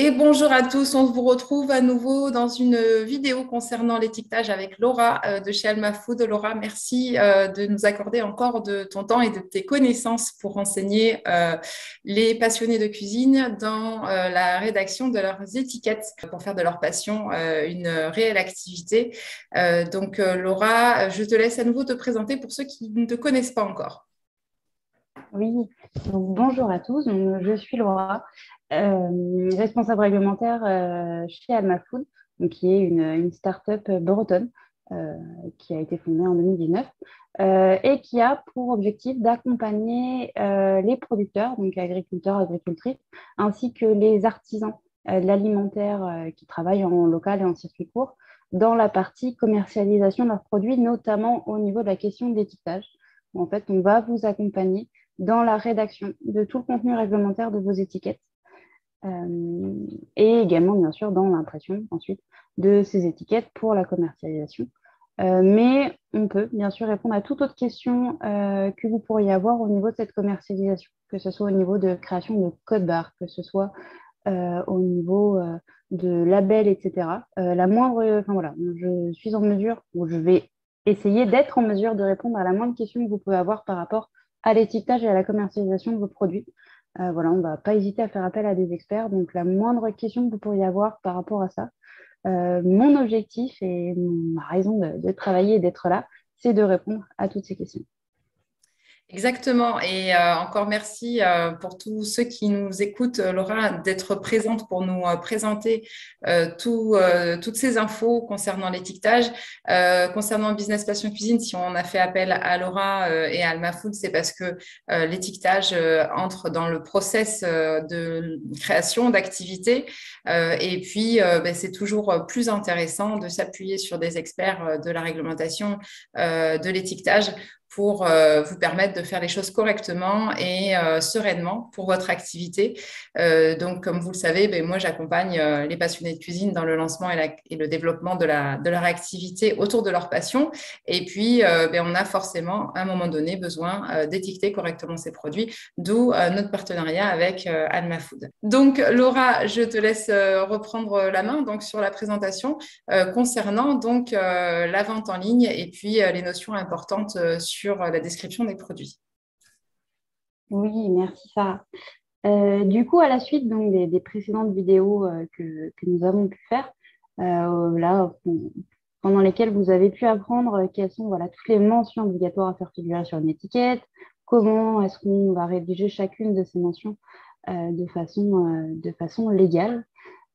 Et bonjour à tous, on vous retrouve à nouveau dans une vidéo concernant l'étiquetage avec Laura de chez Alma Food. Laura, merci de nous accorder encore de ton temps et de tes connaissances pour enseigner les passionnés de cuisine dans la rédaction de leurs étiquettes pour faire de leur passion une réelle activité. Laura, je te laisse à nouveau te présenter pour ceux qui ne te connaissent pas encore. Oui, donc bonjour à tous. Donc, je suis Laura, responsable réglementaire chez Alma Food, donc, qui est une start-up bretonne euh, qui a été fondée en 2019 et qui a pour objectif d'accompagner les producteurs, donc agriculteurs, agricultrices, ainsi que les artisans de l'alimentaire qui travaillent en local et en circuit court dans la partie commercialisation de leurs produits, notamment au niveau de la question de l'étiquetage. En fait, on va vous accompagner dans la rédaction de tout le contenu réglementaire de vos étiquettes et également, bien sûr, dans l'impression ensuite de ces étiquettes pour la commercialisation. Mais on peut bien sûr répondre à toute autre question que vous pourriez avoir au niveau de cette commercialisation, que ce soit au niveau de création de code barres, que ce soit au niveau de labels, etc. La moindre, enfin voilà, je suis en mesure, ou je vais essayer d'être en mesure de répondre à la moindre question que vous pouvez avoir par rapport à l'étiquetage et à la commercialisation de vos produits. Voilà, on ne va pas hésiter à faire appel à des experts. Donc, la moindre question que vous pourriez avoir par rapport à ça, mon objectif et ma raison de travailler et d'être là, c'est de répondre à toutes ces questions. Exactement. Et encore merci pour tous ceux qui nous écoutent, Laura, d'être présente pour nous présenter toutes ces infos concernant l'étiquetage. Concernant Business Passion Cuisine, si on a fait appel à Laura et à Alma Food, c'est parce que l'étiquetage entre dans le process de création d'activité. Et puis, c'est toujours plus intéressant de s'appuyer sur des experts de la réglementation de l'étiquetage pour vous permettre de faire les choses correctement et sereinement pour votre activité. Donc, comme vous le savez, moi, j'accompagne les passionnés de cuisine dans le lancement et le développement de leur activité autour de leur passion. Et puis, on a forcément, à un moment donné, besoin d'étiqueter correctement ces produits, d'où notre partenariat avec Alma Food. Donc, Laura, je te laisse reprendre la main donc, sur la présentation concernant donc la vente en ligne et puis les notions importantes sur la description des produits. Oui, merci Sarah. Du coup, à la suite donc, des précédentes vidéos que nous avons pu faire, là, pendant lesquelles vous avez pu apprendre quelles sont voilà, toutes les mentions obligatoires à faire figurer sur une étiquette, comment est-ce qu'on va rédiger chacune de ces mentions de façon légale.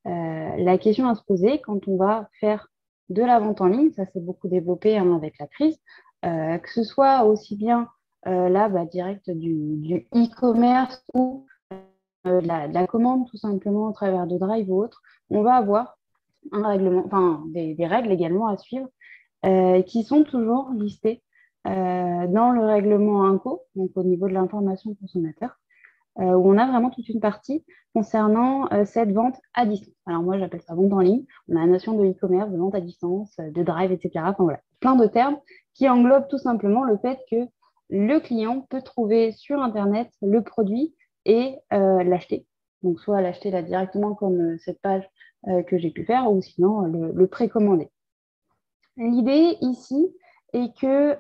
La question à se poser quand on va faire de la vente en ligne, ça s'est beaucoup développé avec la crise, que ce soit aussi bien là, direct du e-commerce ou de la commande tout simplement au travers de Drive ou autre, on va avoir un règlement, enfin, des règles également à suivre qui sont toujours listées dans le règlement INCO, donc au niveau de l'information consommateur, où on a vraiment toute une partie concernant cette vente à distance. Alors moi, j'appelle ça vente en ligne. On a la notion de e-commerce, de vente à distance, de drive, etc. Enfin voilà, plein de termes qui englobent tout simplement le fait que le client peut trouver sur Internet le produit et l'acheter. Donc soit l'acheter là directement comme cette page que j'ai pu faire, ou sinon le précommander. L'idée ici est que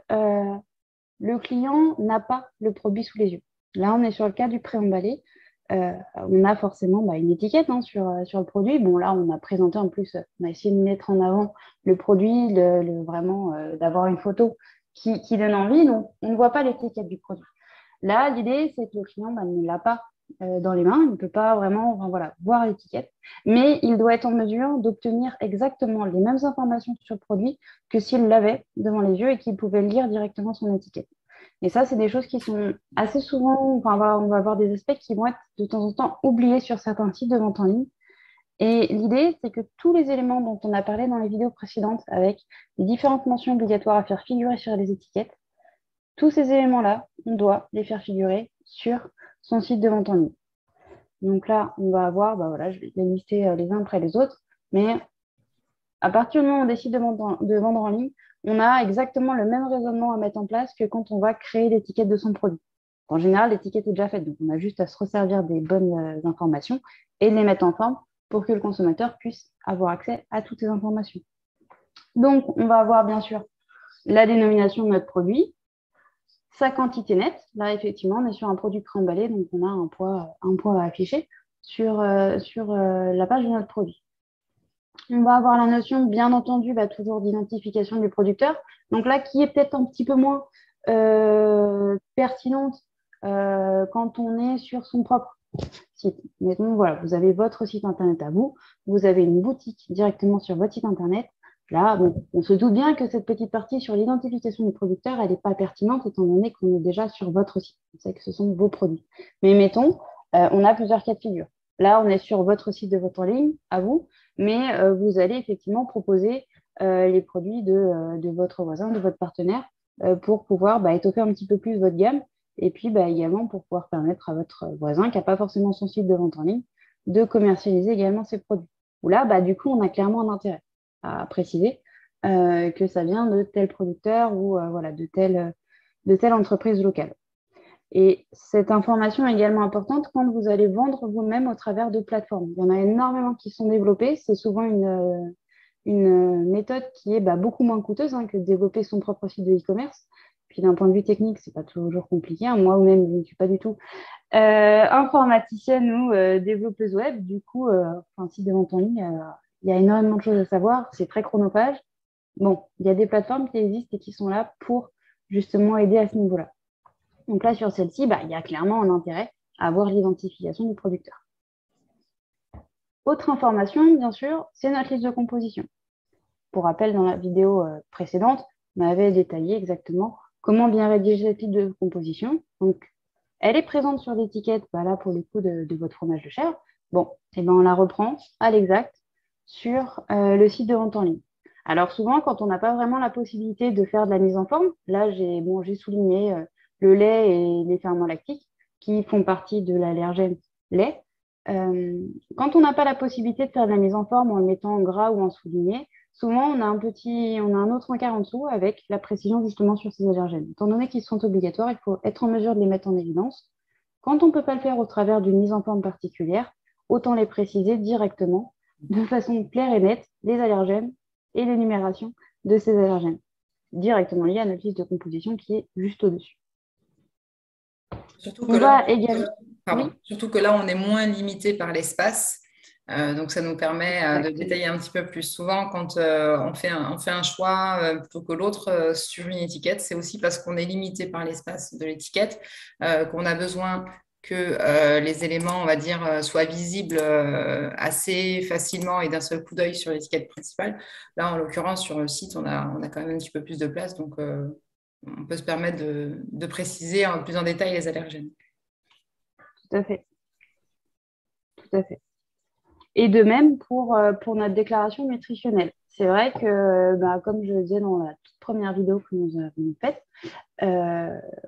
le client n'a pas le produit sous les yeux. Là, on est sur le cas du préemballé. On a forcément une étiquette sur le produit. Bon, là, on a présenté en plus, on a essayé de mettre en avant le produit, vraiment d'avoir une photo qui donne envie. Donc, on ne voit pas l'étiquette du produit. Là, l'idée, c'est que le client ne l'a pas dans les mains. Il ne peut pas vraiment voir l'étiquette. Mais il doit être en mesure d'obtenir exactement les mêmes informations sur le produit que s'il l'avait devant les yeux et qu'il pouvait lire directement son étiquette. Et ça, c'est des choses qui sont assez souvent, on va avoir des aspects qui vont être de temps en temps oubliés sur certains sites de vente en ligne. Et l'idée, c'est que tous les éléments dont on a parlé dans les vidéos précédentes, avec les différentes mentions obligatoires à faire figurer sur les étiquettes, tous ces éléments-là, on doit les faire figurer sur son site de vente en ligne. Donc là, on va avoir, je vais les lister les uns après les autres, mais à partir du moment où on décide de vendre en ligne, on a exactement le même raisonnement à mettre en place que quand on va créer l'étiquette de son produit. En général, l'étiquette est déjà faite, donc on a juste à se resservir des bonnes informations et de les mettre en forme pour que le consommateur puisse avoir accès à toutes ces informations. Donc, on va avoir bien sûr la dénomination de notre produit, sa quantité nette. Là, effectivement, on est sur un produit pré-emballé, donc on a un poids à afficher sur la page de notre produit. On va avoir la notion, bien entendu, toujours d'identification du producteur. Donc là, qui est peut-être un petit peu moins pertinente quand on est sur son propre site. Mettons, voilà, vous avez votre site internet à vous, vous avez une boutique directement sur votre site internet. Là, bon, on se doute bien que cette petite partie sur l'identification du producteur, elle n'est pas pertinente étant donné qu'on est déjà sur votre site. On sait que ce sont vos produits. Mais mettons, on a plusieurs cas de figure. Là, on est sur votre site de vente en ligne, à vous, mais vous allez effectivement proposer les produits de votre voisin, de votre partenaire, pour pouvoir étoffer un petit peu plus votre gamme et puis également pour pouvoir permettre à votre voisin qui n'a pas forcément son site de vente en ligne de commercialiser également ses produits. Où là, du coup, on a clairement un intérêt à préciser que ça vient de tel producteur ou de telle entreprise locale. Et cette information est également importante quand vous allez vendre vous-même au travers de plateformes. Il y en a énormément qui sont développées. C'est souvent une méthode qui est beaucoup moins coûteuse que de développer son propre site de e-commerce. Puis d'un point de vue technique, ce n'est pas toujours compliqué. Moi-même, je ne suis pas du tout informaticienne ou développeuse web. Du coup, un site de vente en ligne, il y a énormément de choses à savoir. C'est très chronophage. Bon, il y a des plateformes qui existent et qui sont là pour justement aider à ce niveau-là. Donc là, sur celle-ci, il y a clairement un intérêt à avoir l'identification du producteur. Autre information, bien sûr, c'est notre liste de composition. Pour rappel, dans la vidéo précédente, on avait détaillé exactement comment bien rédiger cette liste de composition. Donc, elle est présente sur l'étiquette, là, pour le coup, de votre fromage de chèvre. Bon, on la reprend à l'exact sur le site de vente en ligne. Alors, souvent, quand on n'a pas vraiment la possibilité de faire de la mise en forme, là, j'ai souligné le lait et les ferments lactiques qui font partie de l'allergène lait. Quand on n'a pas la possibilité de faire de la mise en forme en le mettant en gras ou en souligné, souvent on a un autre encart en dessous avec la précision justement sur ces allergènes. Étant donné qu'ils sont obligatoires, il faut être en mesure de les mettre en évidence. Quand on ne peut pas le faire au travers d'une mise en forme particulière, autant les préciser directement, de façon claire et nette, les allergènes et l'énumération de ces allergènes, directement liés à notre liste de composition qui est juste au-dessus. Surtout que là, on est moins limité par l'espace. Donc, ça nous permet de détailler un petit peu plus. Souvent, quand on fait un choix plutôt que l'autre sur une étiquette, c'est aussi parce qu'on est limité par l'espace de l'étiquette, qu'on a besoin que les éléments, on va dire, soient visibles assez facilement et d'un seul coup d'œil sur l'étiquette principale. Là, en l'occurrence, sur le site, on a quand même un petit peu plus de place. Donc, on peut se permettre de préciser plus en détail les allergènes. Tout à fait. Tout à fait. Et de même pour notre déclaration nutritionnelle. C'est vrai que, comme je le disais dans la toute première vidéo que nous avons faite,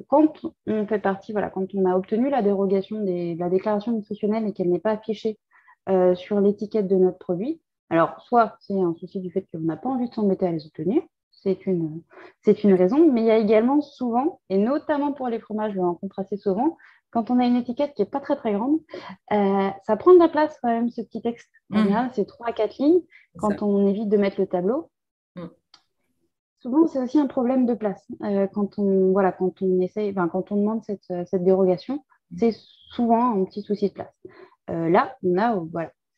quand on fait partie, quand on a obtenu la dérogation de la déclaration nutritionnelle et qu'elle n'est pas affichée sur l'étiquette de notre produit, alors soit c'est un souci du fait qu'on n'a pas envie de s'embêter à les obtenir, c'est une raison, mais il y a également souvent, et notamment pour les fromages, je le rencontre assez souvent, quand on a une étiquette qui n'est pas très très grande, ça prend de la place quand même, ce petit texte. En général, c'est 3 à 4 lignes quand on évite de mettre le tableau. Souvent, c'est aussi un problème de place. Quand on demande cette dérogation, c'est souvent un petit souci de place. Là, on a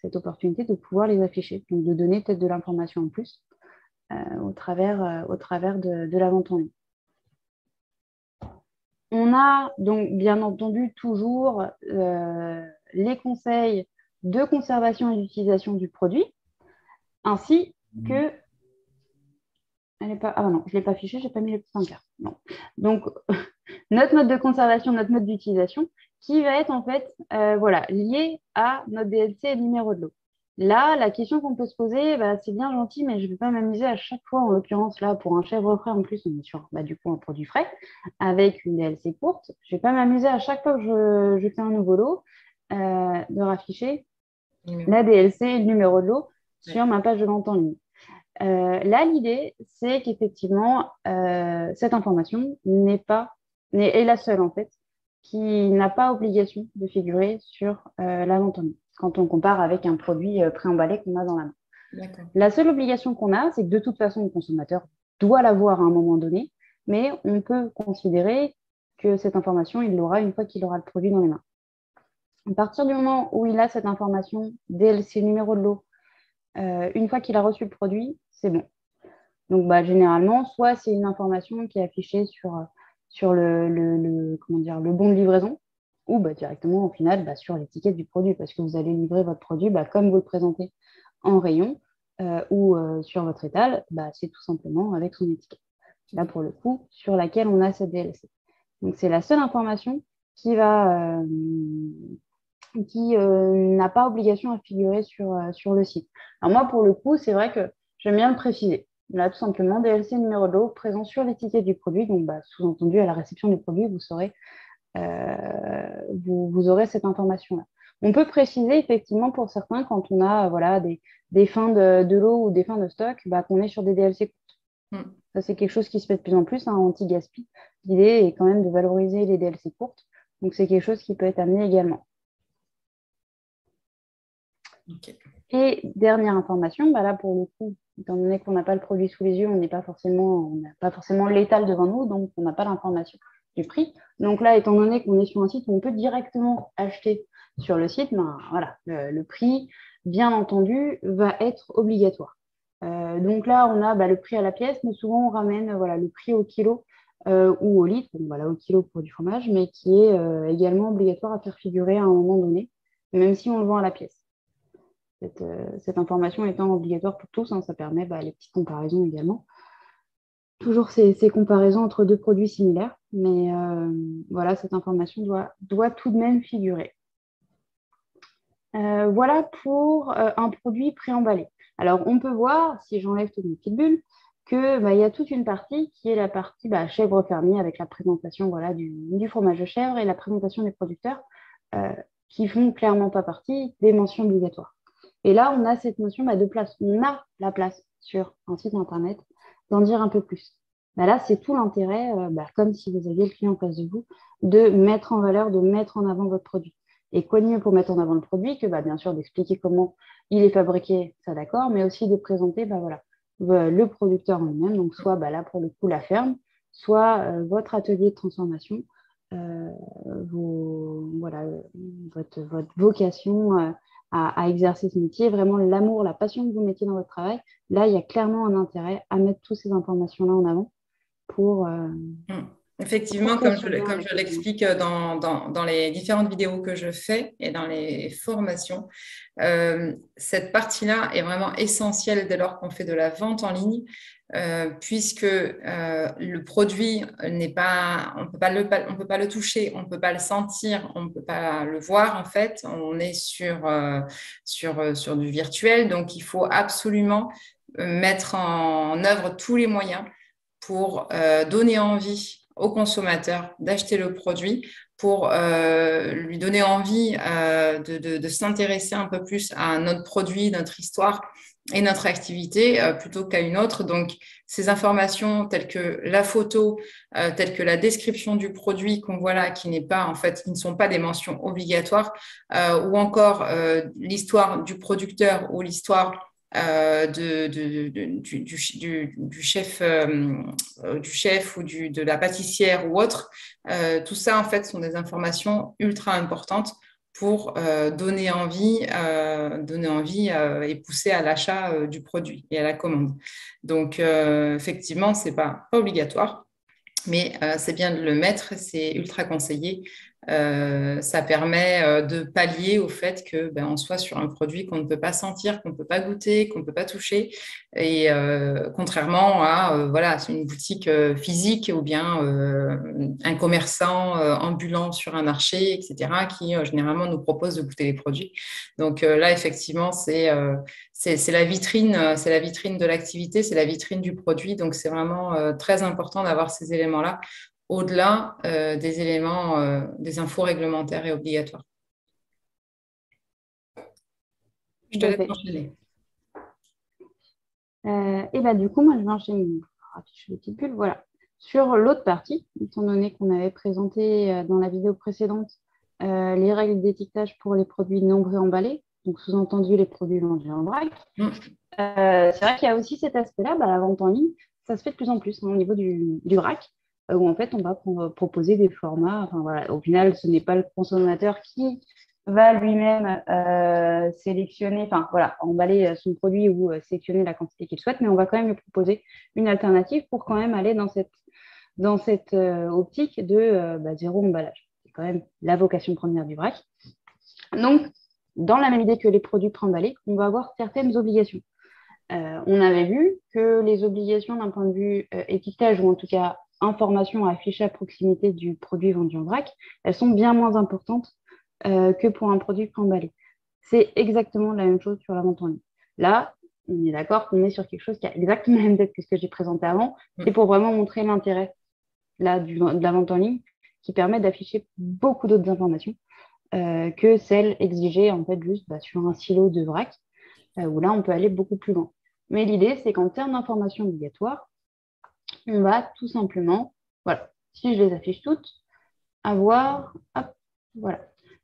cette opportunité de pouvoir les afficher, donc de donner peut-être de l'information en plus au travers de la vente en ligne. On a donc bien entendu toujours les conseils de conservation et d'utilisation du produit, ainsi que... Ah non, je ne l'ai pas affiché, je n'ai pas mis le petit encart. Non. Donc, notre mode de conservation, notre mode d'utilisation, qui va être en fait lié à notre DLC et le numéro de lot. Là, la question qu'on peut se poser, c'est bien gentil, mais je ne vais pas m'amuser à chaque fois, en l'occurrence là, pour un chèvre frais, en plus, on est sur du coup un produit frais, avec une DLC courte. Je ne vais pas m'amuser à chaque fois que je fais un nouveau lot, de rafficher la DLC et le numéro de lot sur ma page de vente en ligne. Là, l'idée, c'est qu'effectivement, cette information est la seule, en fait, qui n'a pas obligation de figurer sur la vente en ligne. quand on compare avec un produit préemballé qu'on a dans la main. D'accord. La seule obligation qu'on a, c'est que de toute façon, le consommateur doit l'avoir à un moment donné, mais on peut considérer que cette information, il l'aura une fois qu'il aura le produit dans les mains. À partir du moment où il a cette information, DLC, numéro de lot, une fois qu'il a reçu le produit, c'est bon. Donc, généralement, soit c'est une information qui est affichée sur comment dire, le bon de livraison, ou directement, au final, sur l'étiquette du produit, parce que vous allez livrer votre produit comme vous le présentez en rayon ou sur votre étal, c'est tout simplement avec son étiquette. Là, pour le coup, sur laquelle on a cette DLC. Donc, c'est la seule information qui n'a pas obligation à figurer sur le site. Alors moi, pour le coup, c'est vrai que j'aime bien le préciser. Là, tout simplement, DLC numéro de lot présent sur l'étiquette du produit. Donc, sous-entendu, à la réception du produit, vous aurez cette information-là. On peut préciser, effectivement, pour certains, quand on a des fins de lot ou des fins de stock, qu'on est sur des DLC courtes. Ça, c'est quelque chose qui se fait de plus en plus, anti-gaspi. L'idée est quand même de valoriser les DLC courtes. Donc, c'est quelque chose qui peut être amené également. Okay. Et dernière information, là pour le coup, étant donné qu'on n'a pas le produit sous les yeux, on n'a pas forcément l'étal devant nous, donc on n'a pas l'information du prix. Donc là, étant donné qu'on est sur un site où on peut directement acheter sur le site, le prix, bien entendu, va être obligatoire. Donc là, on a le prix à la pièce, mais souvent on ramène le prix au kilo ou au litre, au kilo pour du fromage, mais qui est également obligatoire à faire figurer à un moment donné, même si on le vend à la pièce. Cette information étant obligatoire pour tous, ça permet les petites comparaisons également. Toujours ces comparaisons entre deux produits similaires, mais cette information doit tout de même figurer. Voilà pour un produit préemballé. Alors, on peut voir, si j'enlève toutes mes petites bulles, qu'il y a toute une partie qui est la partie chèvre fermier avec la présentation du fromage de chèvre et la présentation des producteurs qui font clairement pas partie des mentions obligatoires. Et là, on a cette notion de place. On a la place sur un site internet d'en dire un peu plus. Là, c'est tout l'intérêt, comme si vous aviez le client en face de vous, de mettre en valeur, de mettre en avant votre produit. Et quoi de mieux pour mettre en avant le produit que, bien sûr, d'expliquer comment il est fabriqué, ça d'accord, mais aussi de présenter le producteur en lui-même, donc soit là, pour le coup, la ferme, soit votre atelier de transformation, votre vocation à exercer ce métier, vraiment l'amour, la passion que vous mettez dans votre travail. Là, il y a clairement un intérêt à mettre toutes ces informations-là en avant pour... Effectivement, comme je l'explique dans les différentes vidéos que je fais et dans les formations, cette partie-là est vraiment essentielle dès lors qu'on fait de la vente en ligne, puisque le produit n'est pas, on peut pas le toucher, on ne peut pas le sentir, on ne peut pas le voir en fait. On est sur du virtuel, donc il faut absolument mettre en œuvre tous les moyens pour donner envie au consommateur d'acheter le produit, pour lui donner envie de s'intéresser un peu plus à notre produit, notre histoire et notre activité plutôt qu'à une autre. Donc, ces informations telles que la photo, telles que la description du produit qu'on voit là, qui ne sont pas des mentions obligatoires, ou encore l'histoire du producteur ou l'histoire du chef ou de la pâtissière ou autre. Tout ça, en fait, sont des informations ultra importantes pour donner envie et pousser à l'achat du produit et à la commande. Donc, effectivement, ce n'est pas obligatoire, mais c'est bien de le mettre, c'est ultra conseillé. Ça permet de pallier au fait que on soit sur un produit qu'on ne peut pas sentir, qu'on ne peut pas goûter, qu'on ne peut pas toucher, et contrairement à c'est une boutique physique ou bien un commerçant ambulant sur un marché, etc., qui généralement nous propose de goûter les produits. Donc là, effectivement, c'est la vitrine de l'activité, c'est la vitrine du produit. Donc c'est vraiment très important d'avoir ces éléments-là au-delà des éléments, des infos réglementaires et obligatoires. Je te laisse enchaîner. Et du coup, moi, je vais enchaîner. Afficher les petites bulles. Voilà. Sur l'autre partie, étant donné qu'on avait présenté dans la vidéo précédente les règles d'étiquetage pour les produits non préemballés, donc sous-entendu les produits vendus en vrac. Mm. C'est vrai qu'il y a aussi cet aspect-là, la vente en ligne, ça se fait de plus en plus au niveau du vrac, où en fait on va proposer des formats. Enfin, voilà, au final, ce n'est pas le consommateur qui va lui-même sélectionner, enfin voilà, emballer son produit ou sélectionner la quantité qu'il souhaite, mais on va quand même lui proposer une alternative pour quand même aller dans cette optique de zéro emballage. C'est quand même la vocation première du vrac. Donc, dans la même idée que les produits préemballés, on va avoir certaines obligations. On avait vu que les obligations d'un point de vue étiquetage ou en tout cas information affichée à proximité du produit vendu en vrac, elles sont bien moins importantes que pour un produit préemballé. C'est exactement la même chose sur la vente en ligne. Là, on est d'accord qu'on est sur quelque chose qui a exactement la même tête que ce que j'ai présenté avant. C'est pour vraiment montrer l'intérêt de la vente en ligne qui permet d'afficher beaucoup d'autres informations que celles exigées en fait juste sur un silo de vrac où là, on peut aller beaucoup plus loin. Mais l'idée, c'est qu'en termes d'informations obligatoires, on va tout simplement, voilà, si je les affiche toutes, avoir, hop, voilà,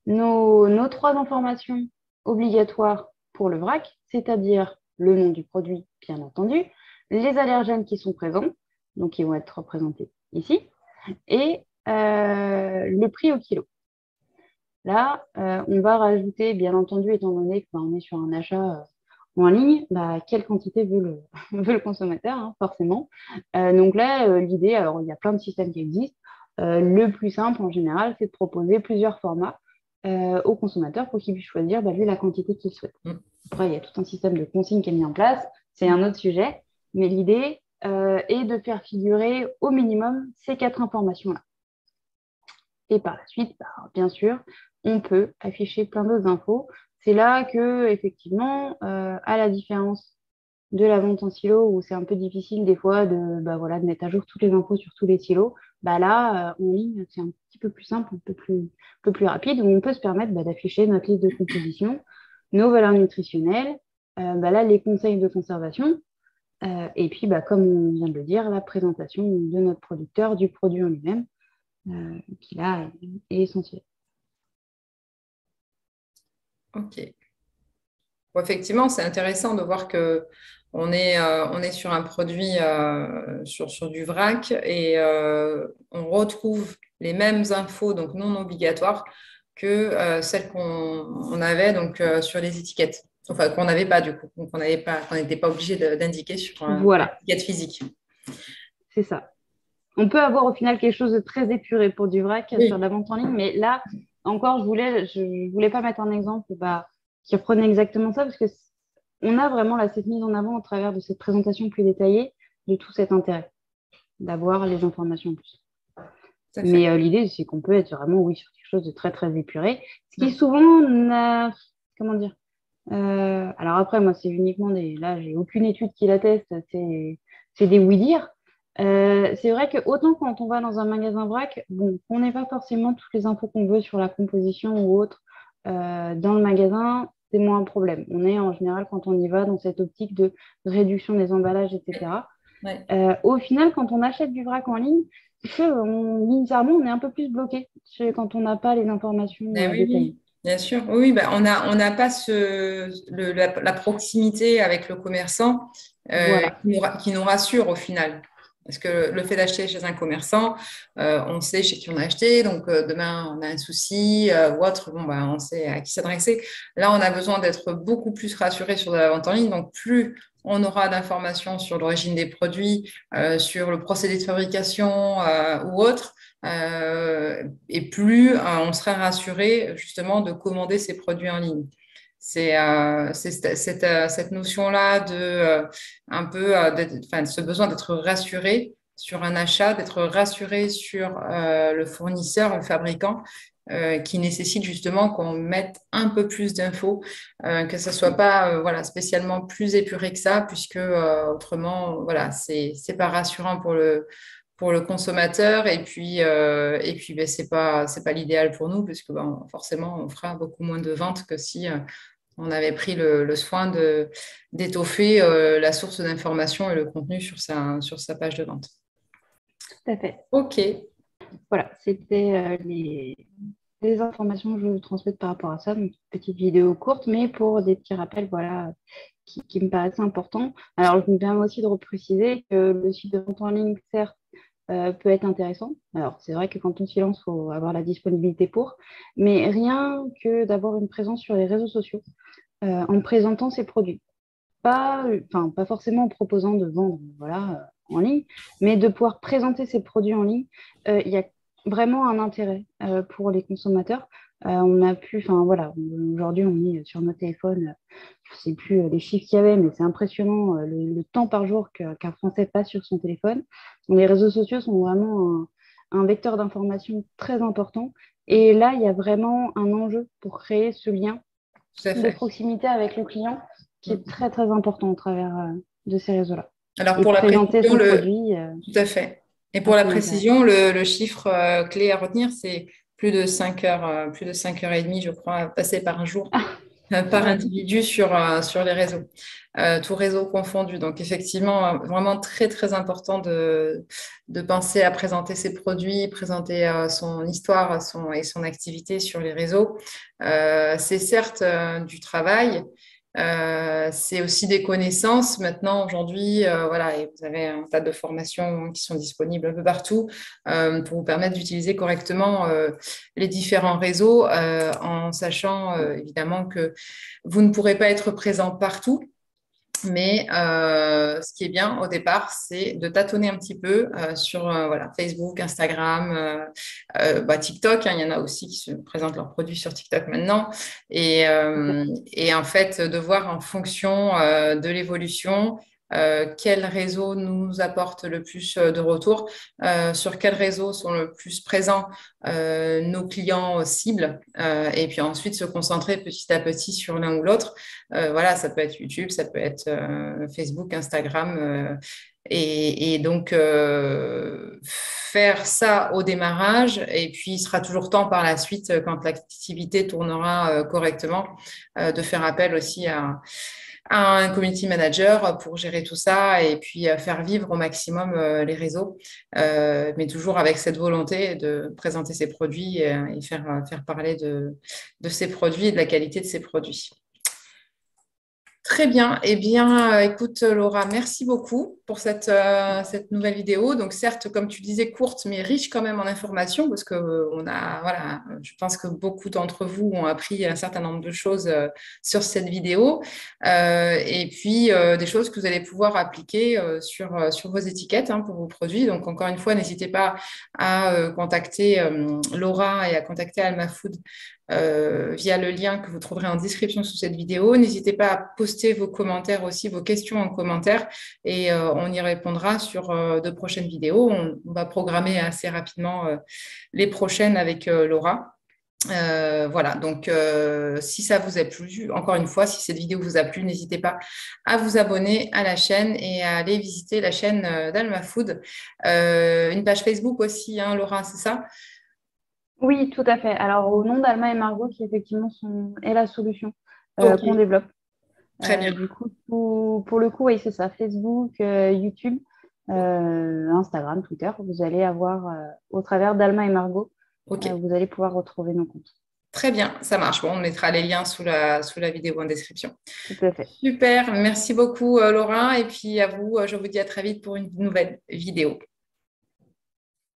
nos 3 informations obligatoires pour le vrac, c'est-à-dire le nom du produit, bien entendu, les allergènes qui sont présents, donc qui vont être représentés ici, et le prix au kilo. Là, on va rajouter, bien entendu, étant donné qu'on est sur un achat en ligne, quelle quantité veut veut le consommateur, hein, forcément. Donc là, l'idée, alors il y a plein de systèmes qui existent. Le plus simple, en général, c'est de proposer plusieurs formats au consommateur pour qu'il puisse choisir lui, la quantité qu'il souhaite. Après, il y a tout un système de consigne qui est mis en place. C'est un autre sujet. Mais l'idée est de faire figurer au minimum ces 4 informations-là. Et par la suite, bien sûr, on peut afficher plein d'autres infos. C'est là que, effectivement, à la différence de la vente en silo, où c'est un peu difficile des fois de mettre à jour toutes les infos sur tous les silos, là, en ligne, c'est un petit peu plus simple, un peu plus rapide, où on peut se permettre d'afficher notre liste de composition, nos valeurs nutritionnelles, là, les conseils de conservation, et puis, comme on vient de le dire, la présentation de notre producteur, du produit en lui-même, qui là est essentiel. Ok. Bon, effectivement, c'est intéressant de voir que on est sur un produit sur du vrac et on retrouve les mêmes infos, donc non obligatoires, que celles qu'on avait donc, sur les étiquettes. Enfin, qu'on n'avait pas du coup, qu'on n'était pas obligé d'indiquer sur Voilà, l'étiquette physique. c'est ça. On peut avoir au final quelque chose de très épuré pour du vrac sur Oui. la vente en ligne, mais là, encore, je voulais pas mettre un exemple qui reprenait exactement ça, parce que on a vraiment cette mise en avant au travers de cette présentation plus détaillée de tout cet intérêt d'avoir les informations en plus. Mais l'idée, c'est qu'on peut être vraiment, oui, sur quelque chose de très, très épuré, ce qui souvent n'a, comment dire, alors après, moi, c'est uniquement là, j'ai aucune étude qui l'atteste, c'est des oui-dire. C'est vrai que autant quand on va dans un magasin vrac, bon, on n'est pas forcément toutes les infos qu'on veut sur la composition ou autre dans le magasin, c'est moins un problème. On est en général, quand on y va, dans cette optique de réduction des emballages, etc. Ouais. Au final, quand on achète du vrac en ligne, bizarrement, on est un peu plus bloqué quand on n'a pas les informations Oui, détaillées. oui, bien sûr. Oui, on n'a pas la proximité avec le commerçant Voilà, qui nous rassure au final. Parce que le fait d'acheter chez un commerçant, on sait chez qui on a acheté, donc demain on a un souci ou autre, on sait à qui s'adresser. Là, on a besoin d'être beaucoup plus rassuré sur la vente en ligne, donc plus on aura d'informations sur l'origine des produits, sur le procédé de fabrication ou autre, et plus on sera rassuré justement de commander ces produits en ligne. C'est cette notion-là de un peu ce besoin d'être rassuré sur un achat, d'être rassuré sur le fournisseur, le fabricant, qui nécessite justement qu'on mette un peu plus d'infos, que ce soit pas spécialement plus épuré que ça, puisque autrement, c'est pas rassurant pour le consommateur et puis c'est pas l'idéal pour nous parce que forcément on fera beaucoup moins de ventes que si on avait pris le soin d'étoffer la source d'information et le contenu sur sa page de vente. tout à fait. Ok, Voilà, c'était des informations que je veux transmettre par rapport à ça. Donc, petite vidéo courte, mais pour des petits rappels, voilà, qui me paraissaient importants. Alors, je me permets aussi de repréciser que le site de vente en ligne, certes, peut être intéressant. Alors, c'est vrai que quand on se lance, il faut avoir la disponibilité pour, mais rien que d'avoir une présence sur les réseaux sociaux en présentant ses produits. Pas forcément en proposant de vendre voilà, en ligne, mais de pouvoir présenter ses produits en ligne, il y a vraiment un intérêt pour les consommateurs. On a pu, enfin voilà, aujourd'hui on est sur nos téléphones, je ne sais plus les chiffres qu'il y avait, mais c'est impressionnant le temps par jour qu'un Français passe sur son téléphone. Donc, les réseaux sociaux sont vraiment un vecteur d'information très important. Et là, il y a vraiment un enjeu pour créer ce lien Tout à de fait. proximité avec le client qui est très, très important au travers de ces réseaux-là. Alors, Et pour la présenter précision, son produit tout à fait. Et à pour la son intérêt. précision, le chiffre clé à retenir, c'est plus de 5 heures et demie, je crois, passées par jour par Ouais, individu sur les réseaux, tout réseau confondu. Donc, effectivement, vraiment très, très important de penser à présenter ses produits, présenter son histoire et son activité sur les réseaux. C'est certes du travail. C'est aussi des connaissances. Maintenant, aujourd'hui, voilà, et vous avez un tas de formations qui sont disponibles un peu partout pour vous permettre d'utiliser correctement les différents réseaux en sachant évidemment que vous ne pourrez pas être présent partout. Mais ce qui est bien au départ, c'est de tâtonner un petit peu sur voilà, Facebook, Instagram, TikTok. Hein, il y en a aussi qui se présentent leurs produits sur TikTok maintenant. Et en fait, de voir en fonction de l'évolution quel réseau nous apporte le plus de retours, sur quels réseaux sont le plus présents nos clients cibles, et puis ensuite se concentrer petit à petit sur l'un ou l'autre. Voilà, ça peut être YouTube, ça peut être Facebook, Instagram. Et donc, faire ça au démarrage, et puis il sera toujours temps par la suite, quand l'activité tournera correctement, de faire appel aussi à un community manager pour gérer tout ça et puis faire vivre au maximum les réseaux, mais toujours avec cette volonté de présenter ses produits et faire parler de ses produits et de la qualité de ses produits. Très bien. Eh bien, écoute, Laura, merci beaucoup pour cette nouvelle vidéo. Donc, certes, comme tu disais, courte, mais riche quand même en informations, parce que voilà, je pense que beaucoup d'entre vous ont appris un certain nombre de choses sur cette vidéo, et puis des choses que vous allez pouvoir appliquer sur vos étiquettes, hein, pour vos produits. Donc, encore une fois, n'hésitez pas à contacter Laura et à contacter Alma Food via le lien que vous trouverez en description sous cette vidéo. N'hésitez pas à poster vos commentaires aussi, vos questions en commentaire, et on y répondra sur de prochaines vidéos. On va programmer assez rapidement les prochaines avec Laura. Voilà, donc si ça vous a plu, encore une fois, si cette vidéo vous a plu, n'hésitez pas à vous abonner à la chaîne et à aller visiter la chaîne d'Alma Food. Une page Facebook aussi, hein, Laura, c'est ça? oui, tout à fait. Alors, au nom d'Alma et Margot, qui effectivement est la solution Ok, qu'on développe. très bien. Du coup, pour le coup, oui, c'est ça. Facebook, YouTube, Instagram, Twitter. Vous allez avoir, au travers d'Alma et Margot, Ok. vous allez pouvoir retrouver nos comptes. Très bien, ça marche. Bon, on mettra les liens sous la vidéo en description. Tout à fait. Super, merci beaucoup Laura. Et puis à vous, je vous dis à très vite pour une nouvelle vidéo.